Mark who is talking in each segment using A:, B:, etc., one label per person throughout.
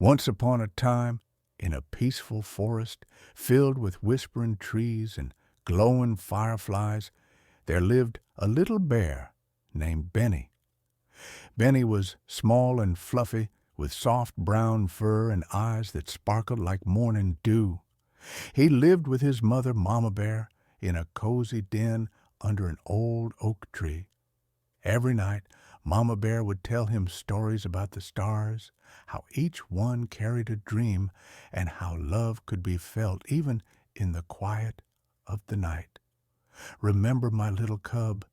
A: Once upon a time, in a peaceful forest filled with whispering trees and glowing fireflies, there lived a little bear named Benny. Benny was small and fluffy, with soft brown fur and eyes that sparkled like morning dew. He lived with his mother, Mama Bear, in a cozy den under an old oak tree. Every night, Mama Bear would tell him stories about the stars, how each one carried a dream, and how love could be felt even in the quiet of the night. "Remember, my little cub,"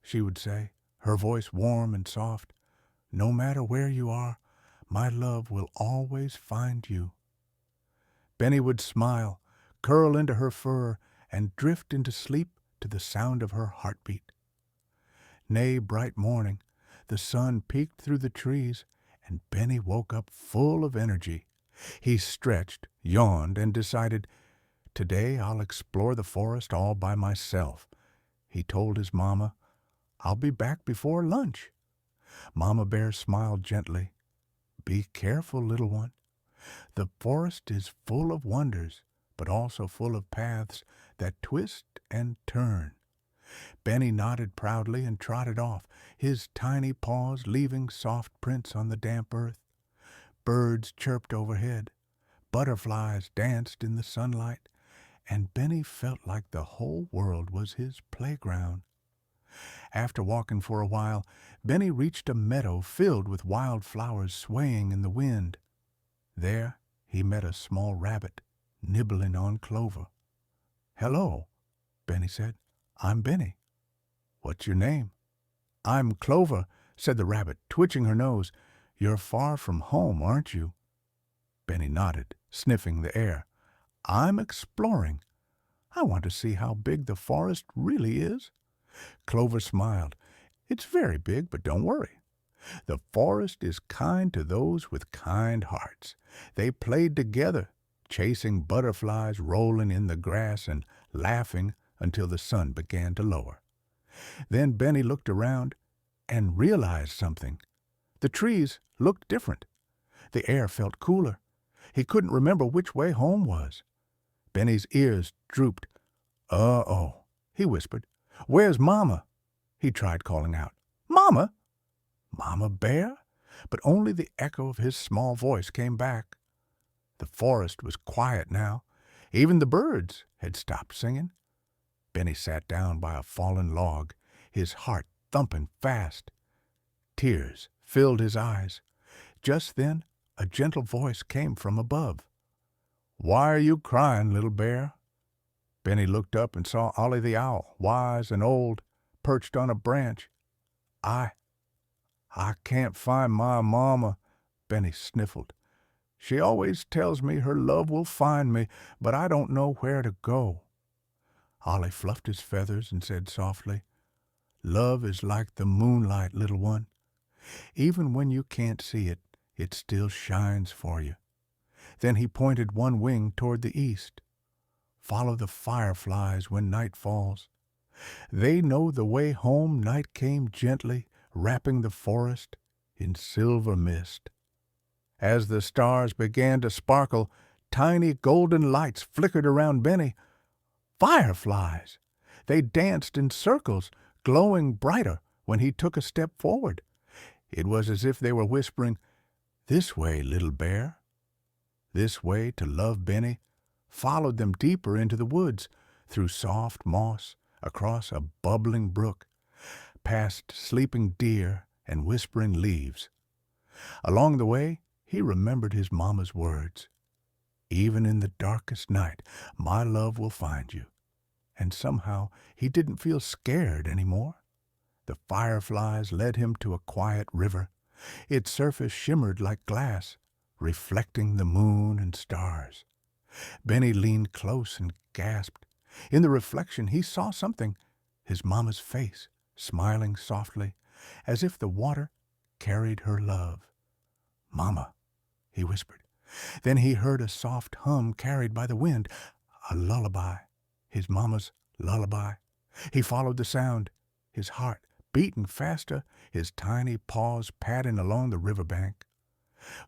A: she would say, her voice warm and soft. "No matter where you are, my love will always find you." Benny would smile, curl into her fur, and drift into sleep to the sound of her heartbeat. Nay, bright morning, the sun peeked through the trees, and Benny woke up full of energy. He stretched, yawned, and decided, "Today I'll explore the forest all by myself." He told his mama, "I'll be back before lunch." Mama Bear smiled gently. "Be careful, little one. The forest is full of wonders, but also full of paths that twist and turn." Benny nodded proudly and trotted off, his tiny paws leaving soft prints on the damp earth. Birds chirped overhead, butterflies danced in the sunlight, and Benny felt like the whole world was his playground. After walking for a while, Benny reached a meadow filled with wild flowers swaying in the wind. There he met a small rabbit nibbling on clover. "Hello," Benny said. "I'm Benny. What's your name?" "I'm Clover," said the rabbit, twitching her nose. "You're far from home, aren't you?" Benny nodded, sniffing the air. "I'm exploring. I want to see how big the forest really is." Clover smiled. "It's very big, but don't worry. The forest is kind to those with kind hearts." They played together, chasing butterflies rolling in the grass and laughing until the sun began to lower. Then Benny looked around and realized something. The trees looked different. The air felt cooler. He couldn't remember which way home was. Benny's ears drooped. "Uh-oh," he whispered. "Where's Mama?" He tried calling out. "Mama? Mama Bear?" But only the echo of his small voice came back. The forest was quiet now. Even the birds had stopped singing. Benny sat down by a fallen log, his heart thumping fast. Tears filled his eyes. Just then, a gentle voice came from above. "Why are you crying, little bear?" Benny looked up and saw Ollie the owl, wise and old, perched on a branch. I can't find my mama," Benny sniffled. "She always tells me her love will find me, but I don't know where to go." Ollie fluffed his feathers and said softly, "Love is like the moonlight, little one. Even when you can't see it, it still shines for you." Then he pointed one wing toward the east. "Follow the fireflies when night falls. They know the way home." Night came gently, wrapping the forest in silver mist. As the stars began to sparkle, tiny golden lights flickered around Benny. Fireflies! They danced in circles, glowing brighter when he took a step forward. It was as if they were whispering, "This way, little bear." This way to love Benny followed them deeper into the woods, through soft moss, across a bubbling brook, past sleeping deer and whispering leaves. Along the way, he remembered his mama's words. "Even in the darkest night, my love will find you." And somehow he didn't feel scared anymore. The fireflies led him to a quiet river. Its surface shimmered like glass, reflecting the moon and stars. Benny leaned close and gasped. In the reflection he saw something, his mama's face, smiling softly, as if the water carried her love. "Mama," he whispered. Then he heard a soft hum carried by the wind, a lullaby, his mama's lullaby. He followed the sound, his heart beating faster, his tiny paws padding along the riverbank.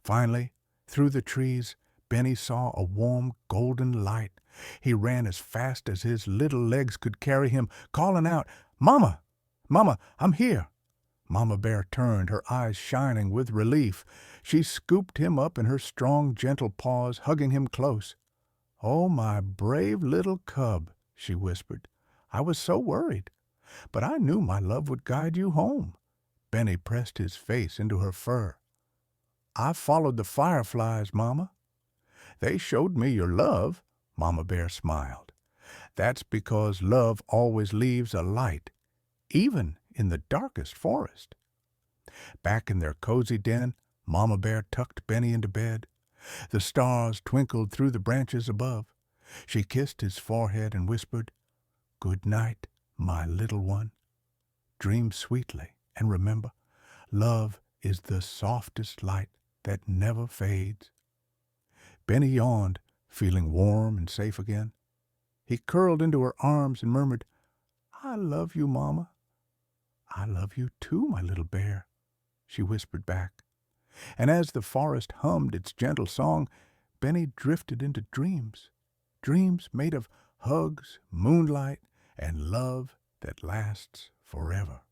A: Finally, Through the trees, Benny saw a warm golden light. He ran as fast as his little legs could carry him, calling out, "Mama! Mama, I'm here!" Mama Bear turned, her eyes shining with relief. She scooped him up in her strong, gentle paws, hugging him close. "Oh, my brave little cub," she whispered. "I was so worried, but I knew my love would guide you home." Benny pressed his face into her fur. "I followed the fireflies, Mama." "They showed me your love," Mama Bear smiled. "That's because love always leaves a light, even in the darkest forest." Back in their cozy den, Mama Bear tucked Benny into bed. The stars twinkled through the branches above. She kissed his forehead and whispered, "Good night, my little one. Dream sweetly, and remember, love is the softest light that never fades." Benny yawned, feeling warm and safe again. He curled into her arms and murmured, "I love you, Mama." "I love you too, my little bear," she whispered back. And as the forest hummed its gentle song, Benny drifted into dreams, dreams made of hugs, moonlight, and love that lasts forever.